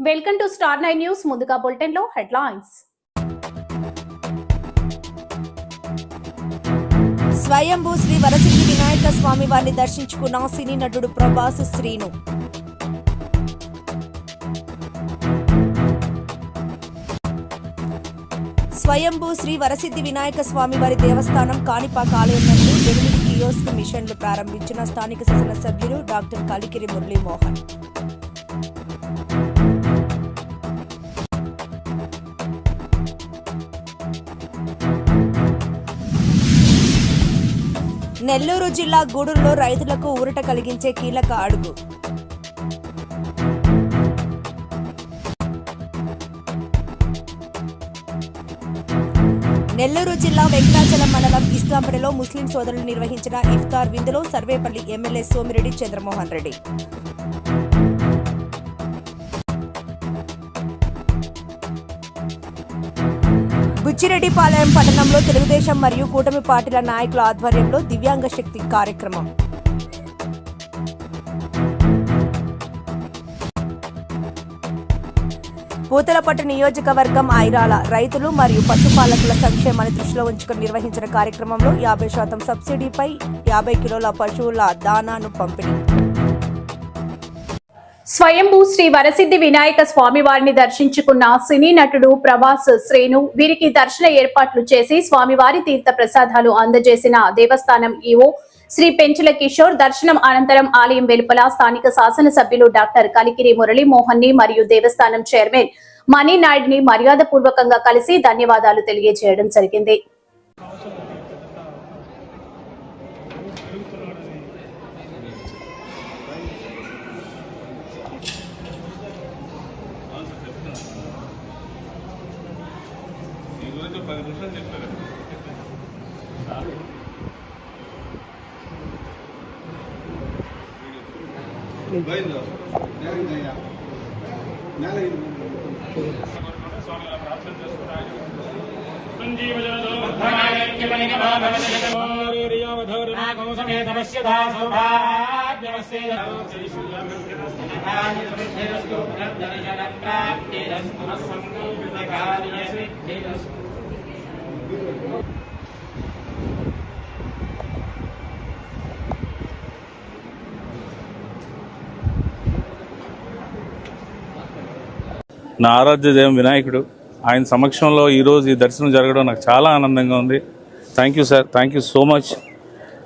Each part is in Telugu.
Welcome to star 9 news. ముందుగా బులెటిన్ లో హెడ్లైన్స్. స్వయంభూ శ్రీ వరసిద్ధి వినాయక స్వామి వారిని దర్శించుకున్న సినీ నటుడు ప్రభాస్ శ్రీను. స్వయంభూ శ్రీ వరసిద్ధి వినాయక స్వామి వారి దేవస్థానం కాణిపాక ఆలయం నందు 8 కియోస్క్ మిషన్లు ప్రారంభించిన స్థానిక శాసనసభ్యులు డాక్టర్ కలికిరి మురళీమోహన్. నెల్లూరు జిల్లా గూడూరులో రైతులకు ఊరట కలిగించే కీలక అడుగు. నెల్లూరు జిల్లా వెంకటాచలం మండలం ఇస్లాంపేటలో ముస్లిం సోదరులు నిర్వహించిన ఇఫ్తార్ విందులో సర్వేపల్లి ఎమ్మెల్యే సోమిరెడ్డి చంద్రమోహన్ రెడ్డి. బుచ్చిరెడ్డిపాలెం పట్టణంలో తెలుగుదేశం మరియు కూటమి పార్టీల నాయకుల ఆధ్వర్యంలో దివ్యాంగ శక్తి కార్యక్రమం. పూతలపట్టు నియోజకవర్గం ఐరాల రైతులు మరియు పశుపాలకుల సంక్షేమాన్ని దృష్టిలో ఉంచుకుని నిర్వహించిన కార్యక్రమంలో 50% సబ్సిడీపై 50 కిలోల పశువుల దానాను పంపిణీ. స్వయంభూ శ్రీ వరసిద్ధి వినాయక స్వామి వారిని దర్శించుకున్న సినీ నటుడు ప్రభాస్ శ్రీను. వీరికి దర్శన ఏర్పాట్లు చేసి స్వామివారి తీర్థ ప్రసాదాలు అందజేసిన దేవస్థానం ఈవో శ్రీ పెంచుల కిషోర్. దర్శనం అనంతరం ఆలయం వెలుపల స్థానిక శాసనసభ్యులు డాక్టర్ కలికిరి మురళీమోహన్ ని మరియు దేవస్థానం చైర్మన్ మణి నాయుడిని మర్యాద పూర్వకంగా కలిసి ధన్యవాదాలు తెలియజేయడం జరిగింది. నా ఆరాధ్య దైవం వినాయకుడు, ఆయన సమక్షంలో ఈరోజు ఈ దర్శనం జరగడం నాకు చాలా ఆనందంగా ఉంది. Thank you sir, thank you so much.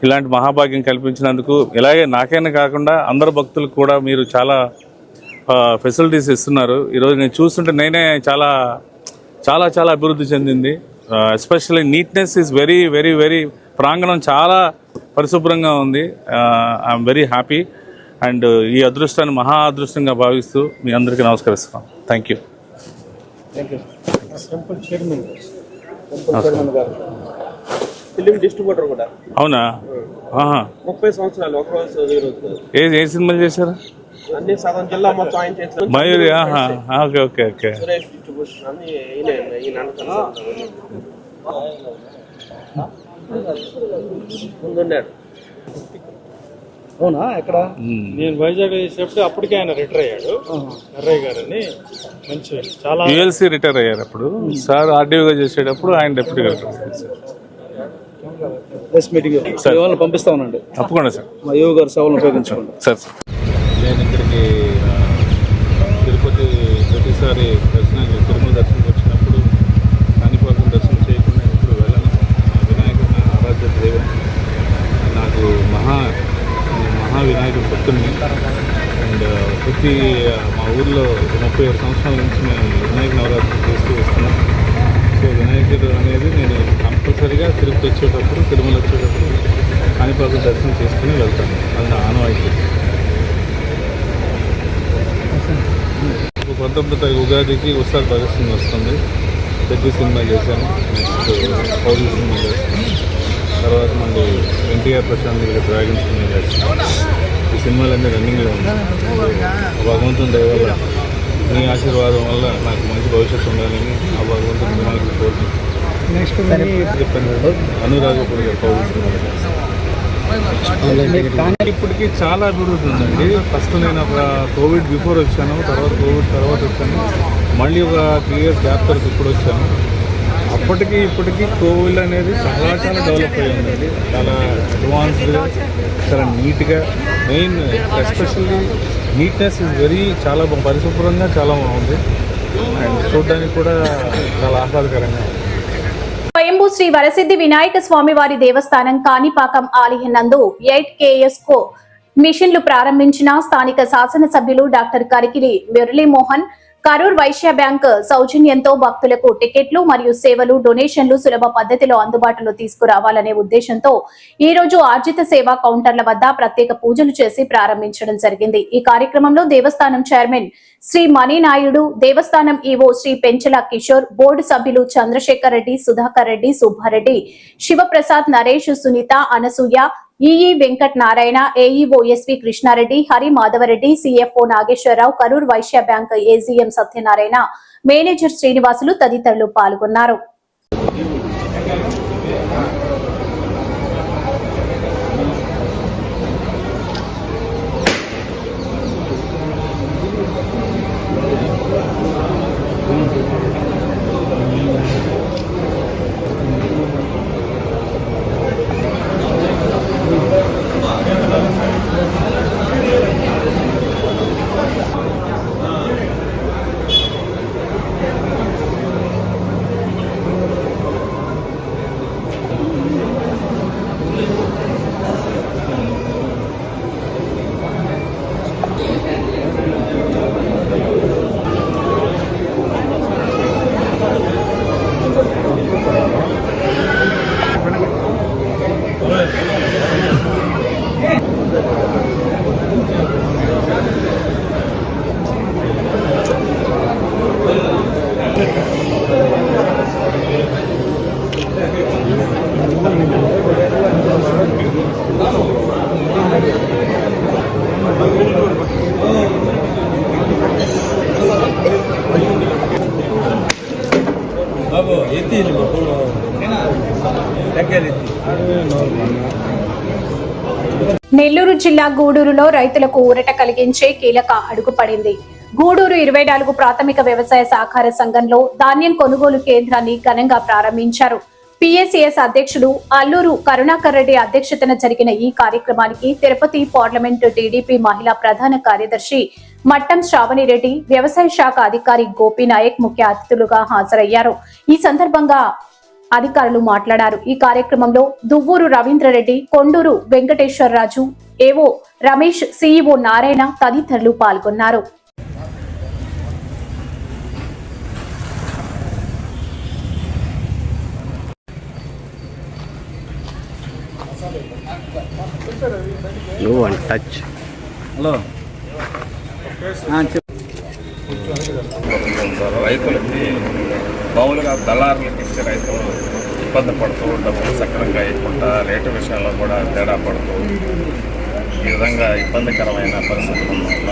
ఇలాంటి మహాభాగ్యం కల్పించినందుకు. ఇలాగే నాకైనా కాకుండా అందరు భక్తులకు కూడా మీరు చాలా ఫెసిలిటీస్ ఇస్తున్నారు. ఈరోజు నేను చూస్తుంటే నేనే చాలా చాలా చాలా అభివృద్ధి చెందింది. Especially neatness is very very very ప్రాంగణం చాలా పరిశుభ్రంగా ఉంది. ఐఎమ్ వెరీ హ్యాపీ అండ్ ఈ అదృష్టాన్ని మహా అదృష్టంగా భావిస్తూ మీ అందరికీ నమస్కరిస్తున్నాను. Thank you. అవునా? 30 సంవత్సరాలు ఒక రోజు. ఏ సినిమాలు చేశారు? అన్ని సగం జిల్లా మొత్తం ఆయన చేశారు. మయూరి. Okay okay okay. ముందున్నాడు. అవునా? ఎక్కడ? నేను వైజాగ్ చేసేటప్పుడు అప్పటికే ఆయన రిటైర్ అయ్యాడు. నర్రయ్య గారని మంచి చాలా యుఎల్సీ రిటైర్ అయ్యారు. అప్పుడు సార్ ఆర్డీఓగా చేసేటప్పుడు ఆయన డిప్యూటీగా ప్రెస్ మీటింగ్ సేవలను పంపిస్తా ఉన్నాండి. తప్పకుండా సార్, మా యువ గారు సేవలను ఉపయోగించుకోండి సార్. నేను ఇక్కడికి తిరుపతి ప్రతిసారి దర్శనానికి తిరుమల దర్శనంకి వచ్చినప్పుడు కాణిపాకం దర్శనం చేయకుండా ఎప్పుడు వెళ్ళను. వినాయకుడు నా ఆరాధ్య దైవం. నాకు మహా వినాయకుడు భక్తుడిని. అండ్ ప్రతి మా ఊర్లో 37 సంవత్సరాల నుంచి మేము వినాయక నవరాత్రి చేస్తూ వస్తున్నాం. సో వినాయకుడు అనేది నేను కంపల్సరీగా తిరుపతి వచ్చేటప్పుడు, తిరుమల వచ్చేటప్పుడు కాణిపాకం దర్శనం చేసుకుని వెళ్తాను. అది నా ఆనవాయితీ. 19వ తారీఖు ఉగాదికి ఉస్తాద్ భగత్ సింగ్ వస్తుంది. పెద్ద సినిమా చేశాను. నెక్స్ట్ పౌరుల సినిమా చేస్తాను. తర్వాత మళ్ళీ ఎన్టీఆర్ ప్రశాంత్ దగ్గర డ్రాగన్ సినిమా చేస్తాను. ఈ సినిమాలన్నీ రన్నింగ్లో ఉన్నాయి. భగవంతుని దయ వల్ల మీ ఆశీర్వాదం వల్ల నాకు మంచి భవిష్యత్తు ఉండాలని ఆ భగవంతుని వినాయకుడు కోరుకుంటున్నాను. నెక్స్ట్ చెప్పాను అనురాగపూడి గారు పౌరుల సినిమా చేస్తాను. ఇప్పటికీ చాలా అభివృద్ధి ఉందండి. ఫస్ట్ నేను ఒక కోవిడ్ బిఫోర్ వచ్చాను, తర్వాత కోవిడ్ తర్వాత వచ్చాను, మళ్ళీ ఒక 3 years గ్యాప్ తర్వాత ఇప్పుడు వచ్చాను. అప్పటికి ఇప్పటికీ కోవిడ్ అనేది చాలా డెవలప్ అయ్యి ఉందండి. చాలా అడ్వాన్స్డ్గా, చాలా నీట్గా, మెయిన్ ఎస్పెషల్లీ నీట్నెస్ ఇస్ చాలా పరిశుభ్రంగా చాలా బాగుంది. అండ్ చూడడానికి కూడా చాలా ఆహ్లాదకరంగా ఉంది. స్వయంభూ శ్రీ వరసిద్ధి వినాయక స్వామి వారి దేవస్థానం కాణిపాకం ఆలయం నందు 8 KS మిషన్లు ప్రారంభించిన స్థానిక శాసనసభ్యులు డాక్టర్ కరికిలి మురళీమోహన్, కరూర్ వైశ్య బ్యాంక్ సౌజన్యంతో భక్తులకు టికెట్లు మరియు సేవలు, డొనేషన్లు సులభ పద్ధతిలో అందుబాటులో తీసుకురావాలనే ఉద్దేశంతో ఈ రోజు ఆర్జిత సేవా కౌంటర్ల వద్ద ప్రత్యేక పూజలు చేసి ప్రారంభించడం జరిగింది. ఈ కార్యక్రమంలో దేవస్థానం చైర్మన్ శ్రీ మణినాయుడు, దేవస్థానం ఈవో శ్రీ పెంచల కిషోర్, బోర్డు సభ్యులు Chandrasekhar Reddy, Sudhakar Reddy, Subbareddy, Sivaprasad, Naresh, Sunitha, Anasuya, EE Venkat Narayana, AEO SV Krishnareddy, Hari Madhavareddy, CFO Nageswararao, Karur Vysya bank AGM Satyanarayana, manager Srinivasulu తదితరులు పాల్గొన్నారు. నెల్లూరు జిల్లా గూడూరులో రైతులకు ఊరట కలిగించే కీలక అడుగు పడింది. గూడూరు 24 ప్రాథమిక వ్యవసాయ సహకార సంఘంలో ధాన్యం కొనుగోలు కేంద్రాన్ని ఘనంగా ప్రారంభించారు. పిఎస్సిఎస్ అధ్యక్షుడు అల్లూరు కరుణాకర్ రెడ్డి అధ్యక్షతన జరిగిన ఈ కార్యక్రమానికి తిరుపతి పార్లమెంటు టీడీపీ మహిళా ప్రధాన కార్యదర్శి మట్టం శ్రావణిరెడ్డి, వ్యవసాయ శాఖ అధికారి గోపీనాయక్ ముఖ్య అతిథులుగా హాజరయ్యారు. ఈ సందర్భంగా అధికారులు మాట్లాడారు. ఈ కార్యక్రమంలో దువ్వూరు రవీంద్రరెడ్డి, కొండూరు వెంకటేశ్వరరాజు, ఏవో రమేష్, సిఇఓ నారాయణ తదితరులు పాల్గొన్నారు. రైతులకి మామూలుగా దళారులకు ఇచ్చే రైతులు ఇబ్బంది పడుతూ, డబ్బులు సక్రమంగా ఇవ్వకుండా, రేటు విషయంలో కూడా తేడా పడుతూ ఈ విధంగా ఇబ్బందికరమైన పరిస్థితుల వల్ల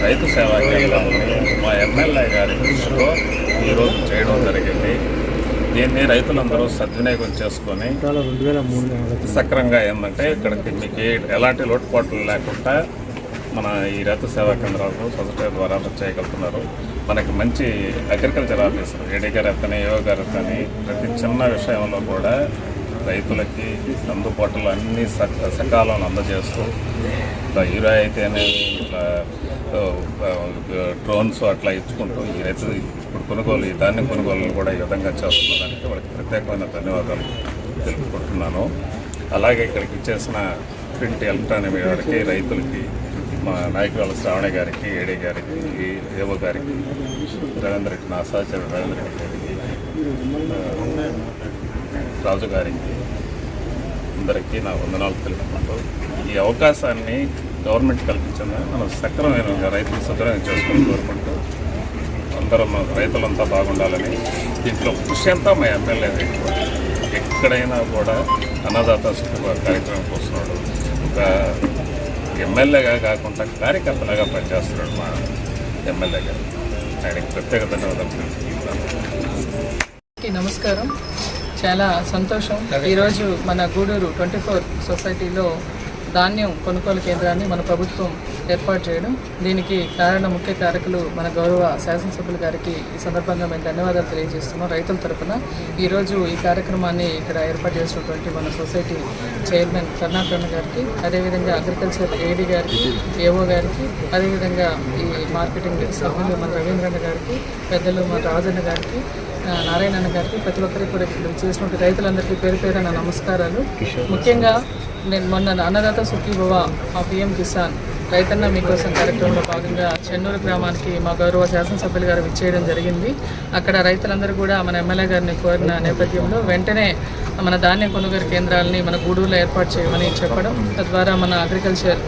రైతు సేవా కేంద్రాన్ని మా ఎమ్మెల్యే గారి దృష్టిలో ఈరోజు చేయడం జరిగింది. దీన్ని రైతులందరూ సద్వినియోగం చేసుకొని సక్రమంగా ఏంటంటే ఇక్కడికి మీకు ఎలాంటి లోటుపాట్లు లేకుండా మన ఈ రైతు సేవా కేంద్రాలు సొసైటీ ద్వారా చేయగలుగుతున్నారు. మనకి మంచి అగ్రికల్చర్ ఆఫీసర్ ఏడీ గారు అతని, యోగ గారు అతని ప్రతి చిన్న విషయంలో కూడా రైతులకి అందుబాటులో అన్ని సకాలంలో అందజేస్తూ, ఇట్లా యూరియా అయితేనే ఇట్లా డ్రోన్స్ అట్లా ఇచ్చుకుంటూ ఈ రైతు ఇప్పుడు ఈ ధాన్యం కొనుగోలు కూడా ఈ విధంగా చేస్తున్నదానికి వాళ్ళకి ప్రత్యేకమైన ధన్యవాదాలు తెలుపుకుంటున్నాను. అలాగే ఇక్కడికి ఇచ్చేసిన ప్రింట్ ఎలక్ట్రానిక్ వారికి, రైతులకి, మా నాయకురాలు శ్రావణి గారికి, ఏడీ గారికి, ఏవో గారికి, రవీంద్ర రెడ్డి, నా సహచరుడు రవీంద్ర రెడ్డి గారికి, రాజు గారికి, అందరికీ నా వందనాలు తెలుపుకుంటూ ఈ అవకాశాన్ని గవర్నమెంట్ కల్పించిందని మనం సక్రమైన రైతులు సద్వినియోగం చేసుకుని కోరుకుంటూ అందరం రైతులంతా బాగుండాలని, దీంట్లో కృషి అంతా మా ఎమ్మెల్యే ఎక్కడైనా కూడా అన్నదాత కార్యక్రమం వస్తున్నాడు. ఒక ఎమ్మెల్యేగా కాకుండా కార్యకర్తలాగా పనిచేస్తున్నాడు మా ఎమ్మెల్యే గారు. ఆయనకి ప్రత్యేక ధన్యవాదాలు తెలుపుతున్నాను. నమస్కారం. చాలా సంతోషం. ఈరోజు మన గూడూరు 24 సొసైటీలో ధాన్యం కొనుగోలు కేంద్రాన్ని మన ప్రభుత్వం ఏర్పాటు చేయడం, దీనికి ముఖ్య కారకులు మన గౌరవ శాసనసభ్యులు గారికి ఈ సందర్భంగా మేము ధన్యవాదాలు తెలియజేస్తున్నాం. రైతుల తరఫున ఈరోజు ఈ కార్యక్రమాన్ని ఇక్కడ ఏర్పాటు చేసినటువంటి మన సొసైటీ చైర్మన్ కరుణాకరణ గారికి, అదేవిధంగా అగ్రికల్చర్ ఏడీ గారికి, ఏఓ గారికి, అదేవిధంగా ఈ మార్కెటింగ్ సభ్యులు మన రవీంద్రన్న గారికి, పెద్దలు మన రాజన్న గారికి, నారాయణన్న గారికి, ప్రతి ఒక్కరికి కూడా ఇక్కడ చేసినటువంటి రైతులందరికీ పేరు పేరున నమస్కారాలు. ముఖ్యంగా నేను మొన్న అన్నదాత సుఖీభవ ఆ పిఎం కిసాన్ రైతన్న మీకోసం కార్యక్రమంలో భాగంగా చెన్నూరు గ్రామానికి మా గౌరవ శాసనసభ్యులు గారు విచ్చేయడం జరిగింది. అక్కడ రైతులందరూ కూడా మన ఎమ్మెల్యే గారిని కోరిన నేపథ్యంలో వెంటనే మన ధాన్యం కొనుగోలు కేంద్రాలని మన గూడూరులో ఏర్పాటు చేయమని చెప్పడం, తద్వారా మన అగ్రికల్చర్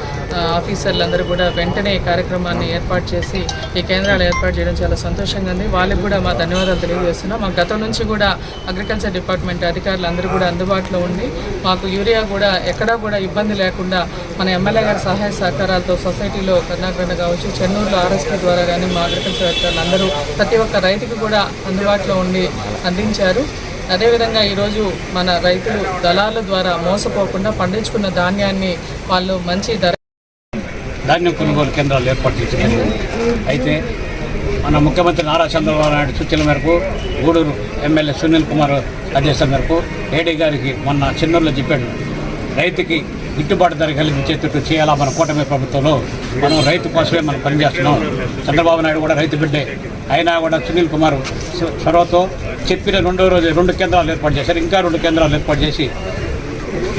ఆఫీసర్లందరూ కూడా వెంటనే ఈ కార్యక్రమాన్ని ఏర్పాటు చేసి ఈ కేంద్రాలు ఏర్పాటు చేయడం చాలా సంతోషంగా ఉంది. వాళ్ళకి కూడా మా ధన్యవాదాలు తెలియజేస్తున్నాం. మా గతం నుంచి కూడా అగ్రికల్చర్ డిపార్ట్మెంట్ అధికారులు అందరూ కూడా అందుబాటులో ఉండి మాకు యూరియా కూడా ఎక్కడా కూడా ఇబ్బంది లేకుండా మన ఎమ్మెల్యే గారి సహాయ సహకారాలతో సొసైటీలో కర్ణాకరణ కావచ్చు, చెన్నూరులో ఆర్ఎస్పీ ద్వారా కానీ మా అగ్రికల్చర్ అధికారులు అందరూ ప్రతి ఒక్క రైతుకు కూడా అందుబాటులో ఉండి అందించారు. అదేవిధంగా ఈరోజు మన రైతులు దళాల ద్వారా మోసపోకుండా పండించుకున్న ధాన్యాన్ని వాళ్ళు మంచి ధాన్యం కొనుగోలు కేంద్రాలు ఏర్పాటు చేసింది. అయితే మన ముఖ్యమంత్రి నారా చంద్రబాబు నాయుడు సూచనల మేరకు గూడూరు ఎమ్మెల్యే సునీల్ కుమార్ ఆదేశం మేరకు ఏడీ గారికి మొన్న చెన్నూరులో చెప్పాడు, రైతుకి గిట్టుబాటు ధర కలిగించేటట్టు చేయాలా మన కూటమి ప్రభుత్వంలో. మనం రైతు కోసమే మనం పనిచేస్తున్నాం. చంద్రబాబు నాయుడు కూడా రైతు బిడ్డే అయినా కూడా సునీల్ కుమార్ చొరవతో చెప్పిన 2వ రోజు 2 కేంద్రాలు ఏర్పాటు చేశారు. ఇంకా 2 కేంద్రాలు ఏర్పాటు చేసి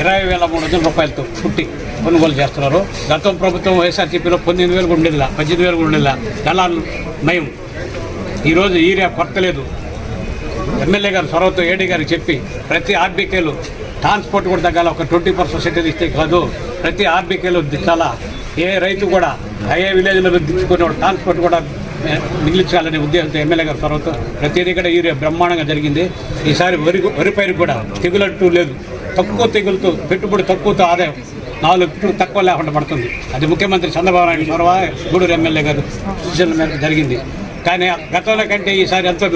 20,300 రూపాయలతో పుట్టి కొనుగోలు చేస్తున్నారు. గతం ప్రభుత్వం వైఎస్ఆర్సీపీలో 19,000 కూడా ఉండేదిలా, 18,000 కూడా ఉండేదిలా. దళాలు నయం. ఈరోజు యూరియా కొరత లేదు. ఎమ్మెల్యే గారు చొరవతో ఏడీ గారికి చెప్పి ప్రతి ఆర్బీకేలు ట్రాన్స్పోర్ట్ కూడా తగ్గాల. ఒక 20% సబ్సిడీ ఇస్తే కాదు, ప్రతి ఆర్బీకేలో దించాలా. ఏ రైతు కూడా ఏ విలేజ్లో దించుకునేవాడు ట్రాన్స్పోర్ట్ కూడా మిగిలించాలనే ఉద్దేశంతో ఎమ్మెల్యే గారు చొరవతో ప్రతిదీ కూడా యూరియా బ్రహ్మాండంగా జరిగింది. ఈసారి వరి పైరు కూడా తెగులంటూ లేదు. తక్కువ తెగులతో పెట్టుబడి తక్కువతో ఆదాయం 4 ఫీట్లు తక్కువ లేకుండా పడుతుంది. అది ముఖ్యమంత్రి చంద్రబాబు నాయుడు చొరవ గూడూరు ఎమ్మెల్యే గారు సూచనల మేరకు జరిగింది. కానీ గతంలో కంటే ఈసారి ఎంతో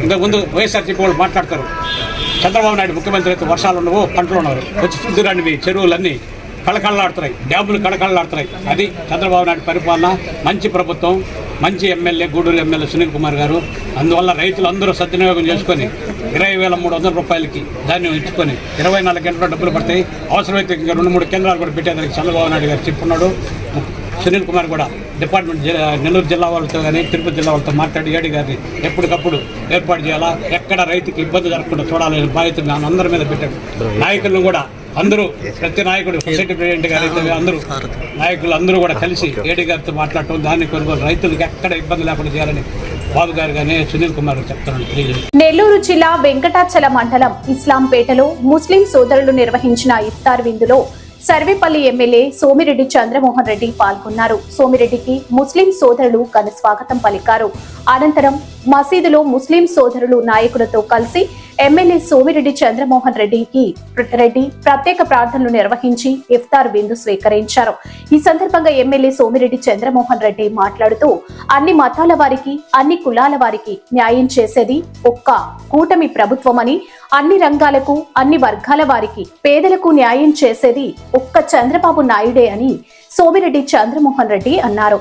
ఇంతకుముందు వైఎస్ఆర్సీపీ వాళ్ళు మాట్లాడతారు, చంద్రబాబు నాయుడు ముఖ్యమంత్రి అయితే వర్షాలు ఉండవు, పంటలు ఉండవు, వచ్చి చూద్దురండి మీ చెరువులన్నీ కళకళలాడుతున్నాయి, డ్యాములు కళకళలాడుతున్నాయి. అది చంద్రబాబు నాయుడు పరిపాలన. మంచి ప్రభుత్వం, మంచి ఎమ్మెల్యే గూడూరు ఎమ్మెల్యే సునీల్ కుమార్ గారు. అందువల్ల రైతులు అందరూ సద్వినియోగం చేసుకొని 20,300 రూపాయలకి ధాన్యం ఇచ్చుకొని 24 గంటల డబ్బులు పడతాయి. అవసరమైతే ఇంకా 2-3 కేంద్రాలు కూడా పెట్టేదానికి చంద్రబాబు నాయుడు గారు చెప్పున్నాడు. సునీల్ కుమార్ కూడా డిపార్ట్మెంట్ నెల్లూరు జిల్లా వాళ్ళతో కానీ తిరుపతి జిల్లా వాళ్ళతో మాట్లాడి ఏడీ గారిని ఎప్పటికప్పుడు ఏర్పాటు చేయాలా, ఎక్కడ రైతుకి ఇబ్బంది జరగకుండా చూడాలనే బాధ్యత అందరి మీద పెట్టాడు. నాయకులను కూడా అందరూ, ప్రతి నాయకుడు, సొసైటీ ప్రెసిడెంట్ గారు అయితే అందరూ నాయకులు అందరూ కూడా కలిసి ఏడీ గారితో మాట్లాడటం, దాన్ని కొనుగోలు రైతులకు ఎక్కడ ఇబ్బంది లేకుండా చేయాలని బాబు గారు కానీ సునీల్ కుమార్ చెప్తారని తెలియజేస్తారు. నెల్లూరు జిల్లా వెంకటాచల మండలం ఇస్లాంపేటలో ముస్లిం సోదరులు నిర్వహించిన ఇఫ్తార్ విందులో సర్వేపల్లి ఎమ్మెల్యే సోమిరెడ్డి చంద్రమోహన్ రెడ్డి పాల్గొన్నారు. సోమిరెడ్డికి ముస్లిం సోదరులు ఘన స్వాగతం పలికారు. అనంతరం మసీదులో ముస్లిం సోదరులు నాయకులతో కలిసి ఎమ్మెల్యే సోమిరెడ్డి చంద్రమోహన్ రెడ్డి ప్రత్యేక ప్రార్థనలు నిర్వహించి ఇఫ్తార్ విందు స్వీకరించారు. ఈ సందర్భంగా ఎమ్మెల్యే సోమిరెడ్డి చంద్రమోహన్ రెడ్డి మాట్లాడుతూ, అన్ని మతాల వారికి, అన్ని కులాల వారికి న్యాయం చేసేది ఒక్క కూటమి ప్రభుత్వమని, అన్ని రంగాలకు, అన్ని వర్గాల వారికి, పేదలకు న్యాయం చేసేది ఒక్క చంద్రబాబు నాయుడే అని సోమిరెడ్డి చంద్రమోహన్ రెడ్డి అన్నారు.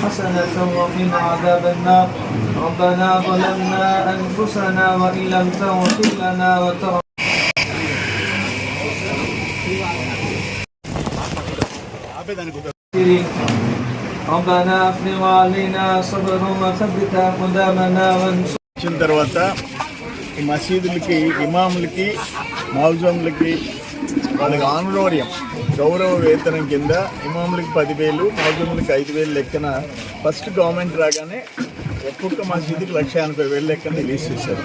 حسنة وقنا عذاب النار ربنا ظلمنا أنفسنا وإن لم تغفر لنا وترحمنا ربنا افرغ علينا صبرا وثبت أقدامنا వచ్చిన తర్వాత ఈ మసీదులకి, ఇమాములకి, మౌజంలకి వాళ్ళకి ఆనరోరియం గౌరవ వేతనం కింద ఇమాములకి 10,000, మౌజంలకి 5,000 లెక్కన ఫస్ట్ గవర్నమెంట్ రాగానే ఒక్కొక్క మసీదుకి 1,80,000 లెక్కన రిలీజ్ చేశారు.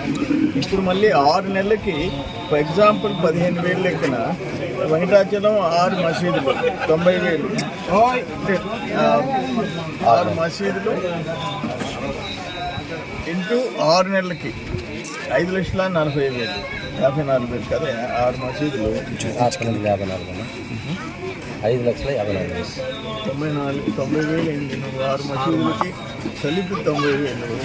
ఇప్పుడు మళ్ళీ 6 నెలలకి ఫర్ ఎగ్జాంపుల్ 15,000 లెక్కన వెంకటాచలం 6 మసీదులు 90,000, 6 మసీదులు ఇంటూ 6 నెలలకి 5,40,000 54,000 కదా 6 మసీదులు 90,000 అయింది. 6 మసీదులకి కలిపి 90,000.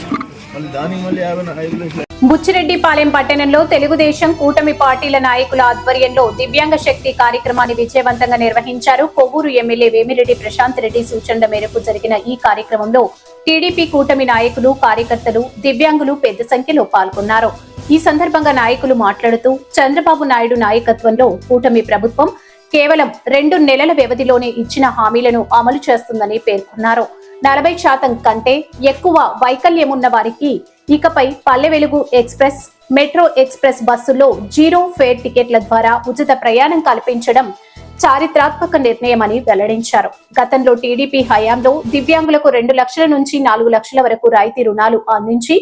మళ్ళీ దానికి మళ్ళీ 5 లక్షలు. బుచ్చిరెడ్డిపాలెం పట్టణంలో తెలుగుదేశం కూటమి పార్టీల నాయకుల ఆధ్వర్యంలో దివ్యాంగ శక్తి కార్యక్రమాన్ని విజయవంతంగా నిర్వహించారు. కొవ్వూరు ఎమ్మెల్యే వేమిరెడ్డి ప్రశాంత్ రెడ్డి సూచనల మేరకు జరిగిన ఈ కార్యక్రమంలో టీడీపీ కూటమి నాయకులు, కార్యకర్తలు, దివ్యాంగులు పెద్ద సంఖ్యలో పాల్గొన్నారు. ఈ సందర్భంగా నాయకులు మాట్లాడుతూ చంద్రబాబు నాయుడు నాయకత్వంలో కూటమి ప్రభుత్వం కేవలం 2 నెలల వ్యవధిలోనే ఇచ్చిన హామీలను అమలు చేస్తుందని పేర్కొన్నారు. 40% కంటే ఎక్కువ వైకల్యమున్న వారికి ఇకపై Palle Velugu express, metro express బస్సుల్లో 0 ఫేర్ టికెట్ల ద్వారా ఉచిత ప్రయాణం కల్పించడం చారిత్రాత్మక నిర్ణయమని వెల్లడించారు. గతంలో టీడీపీ హయాంలో దివ్యాంగులకు 2 లక్షల నుంచి 4 లక్షల వరకు రాయితీ రుణాలు అందించి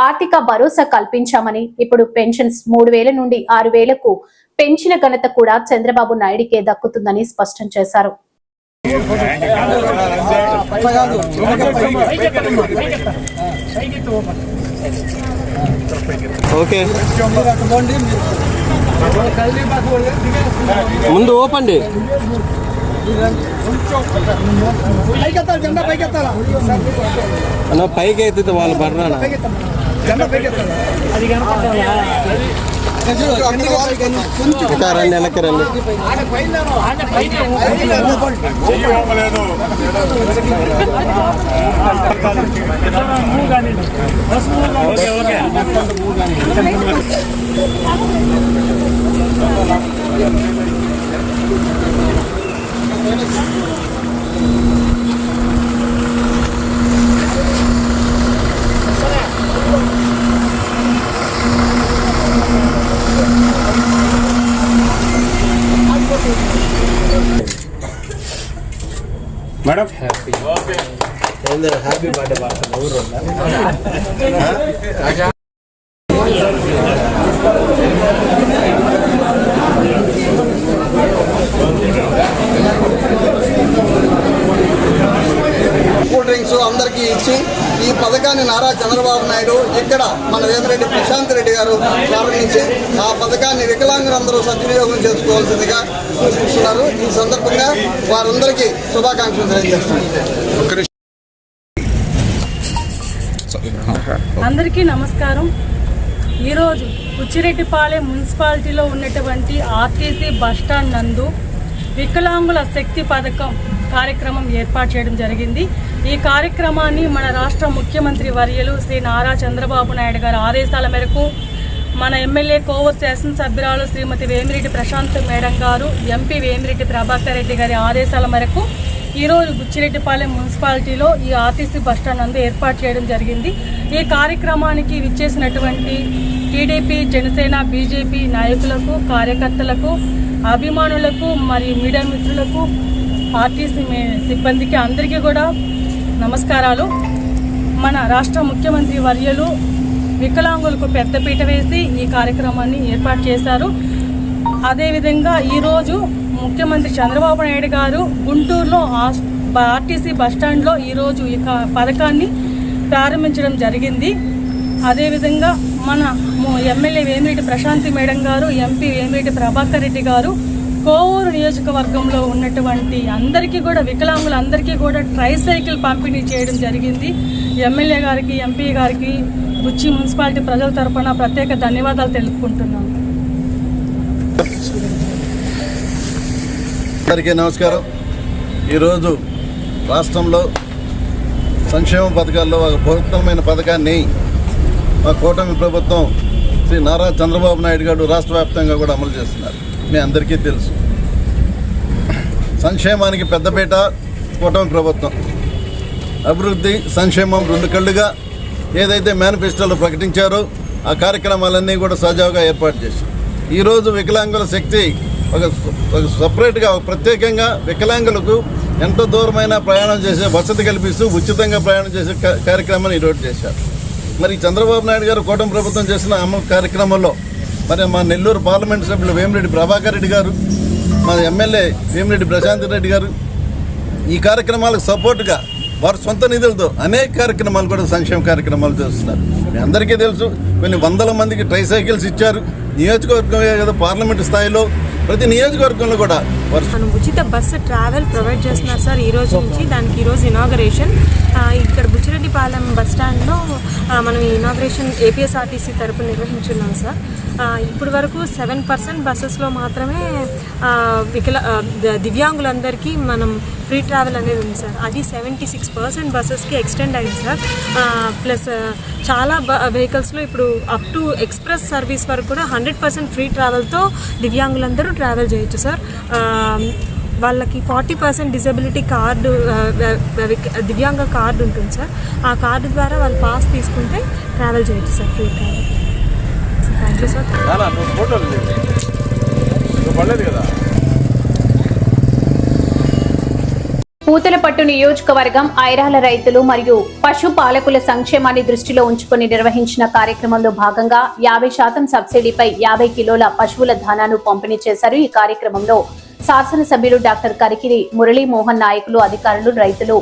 ఆర్థిక భరోసా కల్పించామని, ఇప్పుడు పెన్షన్స్ 3,000 నుండి 6,000కు పెంచిన ఘనత కూడా చంద్రబాబు నాయుడికే దక్కుతుందని స్పష్టం చేశారు. ముందు ఓపండి. పైకి అయితే వాళ్ళు బర్రా ఇంకా రండి, వెనక్కి రండి. Madam happy birthday cool drinks అందరికీ ఇచ్చి ఈ పథకాన్ని నారా చంద్రబాబు నాయుడు ఇక్కడ మన వేమిరెడ్డి ప్రశాంత్ రెడ్డి గారు ప్రారంభించి ఆ పథకాన్ని వికలాంగులందరూ సద్వినియోగం చేసుకోవాల్సిందిగా సూచిస్తున్నారు. ఈ సందర్భంగా వారందరికీ శుభాకాంక్షలు తెలియజేస్తున్నారు. అందరికీ నమస్కారం. ఈరోజు బుచ్చిరెడ్డిపాలెం మున్సిపాలిటీలో ఉన్నటువంటి ఆర్టీసీ బస్టాండ్ నందు వికలాంగుల శక్తి పథకం కార్యక్రమం ఏర్పాటు చేయడం జరిగింది. ఈ కార్యక్రమాన్ని మన రాష్ట్ర ముఖ్యమంత్రి వర్యులు శ్రీ నారా చంద్రబాబు నాయుడు గారి ఆదేశాల మేరకు మన ఎమ్మెల్యే కోవూరు శాసనసభ్యురాలు శ్రీమతి వేమిరెడ్డి ప్రశాంత్ మేడం గారు, ఎంపీ వేమిరెడ్డి ప్రభాకర్ రెడ్డి గారి ఆదేశాల మేరకు ఈరోజు బుచ్చిరెడ్డిపాలెం మున్సిపాలిటీలో ఈ ఆర్టీసీ బస్టాండ్ నందు ఏర్పాటు చేయడం జరిగింది. ఈ కార్యక్రమానికి విచ్చేసినటువంటి టీడీపీ, జనసేన, బీజేపీ నాయకులకు, కార్యకర్తలకు, అభిమానులకు మరియు మీడియా మిత్రులకు, ఆర్టీసీ సిబ్బందికి అందరికీ కూడా నమస్కారాలు. మన రాష్ట్ర ముఖ్యమంత్రి వర్యులు వికలాంగులకు పెద్దపీట వేసి ఈ కార్యక్రమాన్ని ఏర్పాటు చేశారు. అదేవిధంగా ఈరోజు ముఖ్యమంత్రి చంద్రబాబు నాయుడు గారు గుంటూరులో ఆర్టీసీ బస్టాండ్లో ఈరోజు ఈ పథకాన్ని ప్రారంభించడం జరిగింది. అదేవిధంగా మన ఎమ్మెల్యే వేమిరెడ్డి ప్రశాంతి మేడం గారు, ఎంపీ వేమిరెడ్డి ప్రభాకర్ రెడ్డి గారు కోవూరు నియోజకవర్గంలో ఉన్నటువంటి అందరికీ కూడా, వికలాంగులందరికీ కూడా ట్రైసైకిల్ పంపిణీ చేయడం జరిగింది. ఎమ్మెల్యే గారికి, ఎంపీ గారికి, బుచ్చి మున్సిపాలిటీ ప్రజల తరఫున ప్రత్యేక ధన్యవాదాలు తెలుపుకుంటున్నాను. అందరికీ నమస్కారం. ఈరోజు రాష్ట్రంలో సంక్షేమ పథకాల్లో ఒక బృహత్తరమైన పథకాన్ని మా కూటమి ప్రభుత్వం శ్రీ నారా చంద్రబాబు నాయుడు గారు రాష్ట్ర వ్యాప్తంగా కూడా అమలు చేస్తున్నారు. మీ అందరికీ తెలుసు, సంక్షేమానికి పెద్దపీట కూటమి ప్రభుత్వం. అభివృద్ధి, సంక్షేమం 2 కళ్ళుగా ఏదైతే మేనిఫెస్టోలో ప్రకటించారో ఆ కార్యక్రమాలన్నీ కూడా సజావుగా ఏర్పాటు చేశారు. ఈరోజు వికలాంగుల శక్తి ఒక సపరేట్గా, ప్రత్యేకంగా వికలాంగులకు ఎంతో దూరమైన ప్రయాణం చేసే వసతి కల్పిస్తూ ఉచితంగా ప్రయాణం చేసే కార్యక్రమాన్ని ఈరోజు చేశారు. మరి చంద్రబాబు నాయుడు గారు కూటమి ప్రభుత్వం చేసిన అమలు కార్యక్రమంలో మరి మా నెల్లూరు పార్లమెంటు సభ్యులు వేమిరెడ్డి ప్రభాకర్ రెడ్డి గారు, మా ఎమ్మెల్యే వేమిరెడ్డి ప్రశాంత్ రెడ్డి గారు ఈ కార్యక్రమాలకు సపోర్టుగా వారి సొంత నిధులతో అనేక కార్యక్రమాలు కూడా సంక్షేమ కార్యక్రమాలు చేస్తున్నారు. మీ అందరికీ తెలుసు, కొన్ని వందల మందికి ట్రైసైకిల్స్ ఇచ్చారు. నియోజకవర్గం కదా పార్లమెంటు స్థాయిలో ప్రతి నియోజకవర్గంలో కూడా మనం ఉచిత బస్సు ట్రావెల్ ప్రొవైడ్ చేస్తున్నారు సార్ ఈ రోజు నుంచి. దానికి ఈరోజు ఇనాగరేషన్ ఇక్కడ బుచ్చిరెడ్డిపాలెం బస్ స్టాండ్లో మనం ఇనాగరేషన్ ఏపీఎస్ఆర్టీసీ తరపున నిర్వహించున్నాం సార్. ఇప్పటి వరకు 7% బస్సెస్లో మాత్రమే దివ్యాంగులందరికీ మనం ఫ్రీ ట్రావెల్ అనేది ఉంది సార్. అది 76% బస్సెస్కి ఎక్స్టెండ్ అయింది సార్. ప్లస్ చాలా వెహికల్స్లో ఇప్పుడు అప్ టు ఎక్స్ప్రెస్ సర్వీస్ వరకు కూడా 100% ఫ్రీ ట్రావెల్తో దివ్యాంగులందరూ ట్రావెల్ చేయొచ్చు సార్. వాళ్ళకి 40% డిజబిలిటీ కార్డు, దివ్యాంగ కార్డు ఉంటుంది సార్. ఆ కార్డు ద్వారా వాళ్ళు పాస్ తీసుకుంటే ట్రావెల్ చేయొచ్చు sir, free travel. Thank you sir. Puthalapattu నియోజకవర్గం ఐరాల రైతులు మరియు పశుపాలకుల సంక్షేమాన్ని దృష్టిలో ఉంచుకుని నిర్వహించిన కార్యక్రమంలో భాగంగా 50% సబ్సిడీపై 50 కిలోల పశువుల ధానాను పంపిణీ చేశారు. ఈ కార్యక్రమంలో శాసనసభ్యులు డాక్టర్ కరికిరి మురళీమోహన్, నాయకులు, అధికారులు, రైతులు,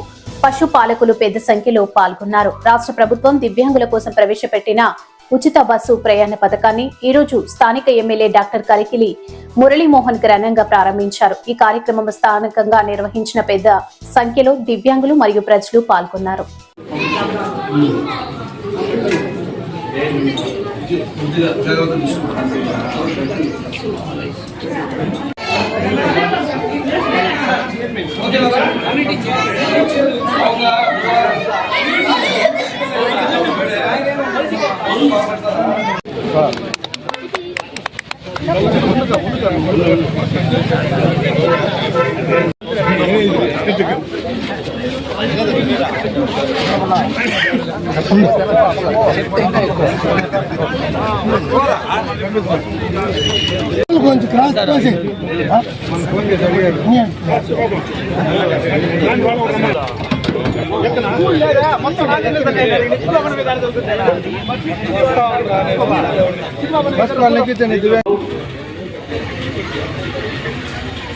పశుపాలకులు పెద్ద సంఖ్యలో పాల్గొన్నారు. రాష్ట్ర ప్రభుత్వం దివ్యాంగుల కోసం ప్రవేశపెట్టిన ఉచిత బస్సు ప్రయాణ పథకాన్ని ఈ రోజు స్థానిక ఎమ్మెల్యే డాక్టర్ కరికిలి మురళీమోహన్ ఘనంగా ప్రారంభించారు. ఈ కార్యక్రమం స్థానికంగా నిర్వహించిన పెద్ద సంఖ్యలో దివ్యాంగులు మరియు ప్రజలు పాల్గొన్నారు.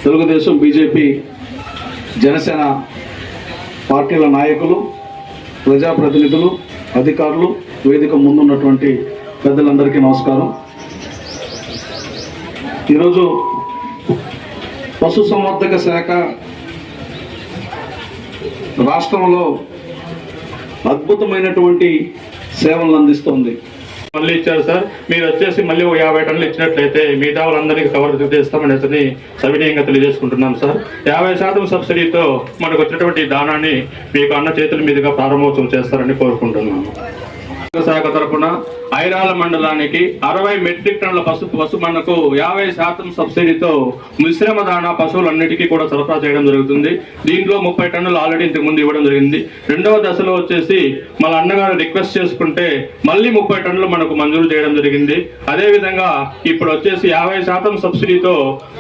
తెలుగుదేశం, బీజేపీ, జనసేన పార్టీల నాయకులు, ప్రజాప్రతినిధులు, అధికారులు, వేదిక ముందున్నటువంటి పెద్దలందరికీ నమస్కారం. ఈరోజు పశుసంవర్ధక శాఖ రాష్ట్రంలో అద్భుతమైనటువంటి సేవలను అందిస్తోంది. మళ్ళీ ఇచ్చారు సార్. మీరు వచ్చేసి మళ్ళీ 50 టన్నులు ఇచ్చినట్లయితే మిగతా వాళ్ళందరికీ కవర్ చేస్తామనేసి సవినీయంగా తెలియజేసుకుంటున్నాం సార్. 50% సబ్సిడీతో మనకు వచ్చినటువంటి దానాన్ని మీకు అన్న చేతుల మీదుగా ప్రారంభోత్సవం చేస్తారని కోరుకుంటున్నాను. శాఖ తరఫున ఐరాల మండలానికి 60 మెట్రిక్ టన్నుల పశు మనకు 50% సబ్సిడీతో మిశ్రమ దాణా పశువులన్నిటికీ కూడా సరఫరా చేయడం జరుగుతుంది. దీంట్లో 30 టన్నులు ఆల్రెడీ ఇంతకు ముందు ఇవ్వడం జరిగింది. రెండవ దశలో వచ్చేసి మన అన్నగారు రిక్వెస్ట్ చేసుకుంటే మళ్ళీ 30 టన్నులు మనకు మంజూరు చేయడం జరిగింది. అదేవిధంగా ఇప్పుడు వచ్చేసి 50% సబ్సిడీతో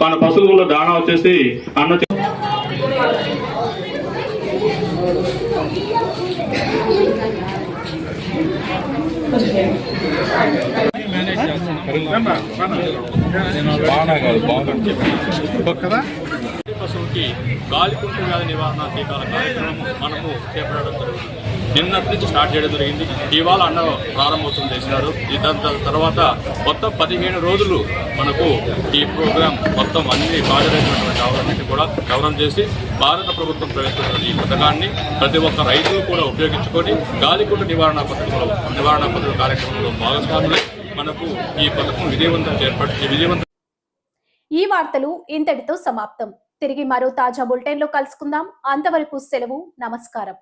మన పశువుల దాణా వచ్చేసి అన్న పశువుకి గాలికుంటు వ్యాధి నివారణ టీకాల కార్యక్రమం మనము చేపట్టడం జరుగుతుంది. నిన్నటి నుంచి స్టార్ట్ చేయడం జరిగింది. ఇవాళ అన్న ప్రారంభోత్సవం చేసినారు. దాని తర్వాత మొత్తం 15 రోజులు మనకు ఈ ప్రోగ్రాం మొత్తం అన్ని బాధ్యతమైనటువంటి ఆవులన్నింటినీ కూడా కవరం చేసి భారత ప్రభుత్వం ప్రవేశపెట్టిన ఈ పథకాన్ని ప్రతి ఒక్క రైతులు కూడా ఉపయోగించుకొని గాలికుంటు నివారణ పద్ధతుల కార్యక్రమంలో భాగస్వాములై మనకు ఈ పథకం విజయవంతం. ఈ వార్తలు ఇంతటితో సమాప్తం. తిరిగి మరో తాజా బులెటిన్లో కలుసుకుందాం. అంతవరకు సెలవు. నమస్కారం.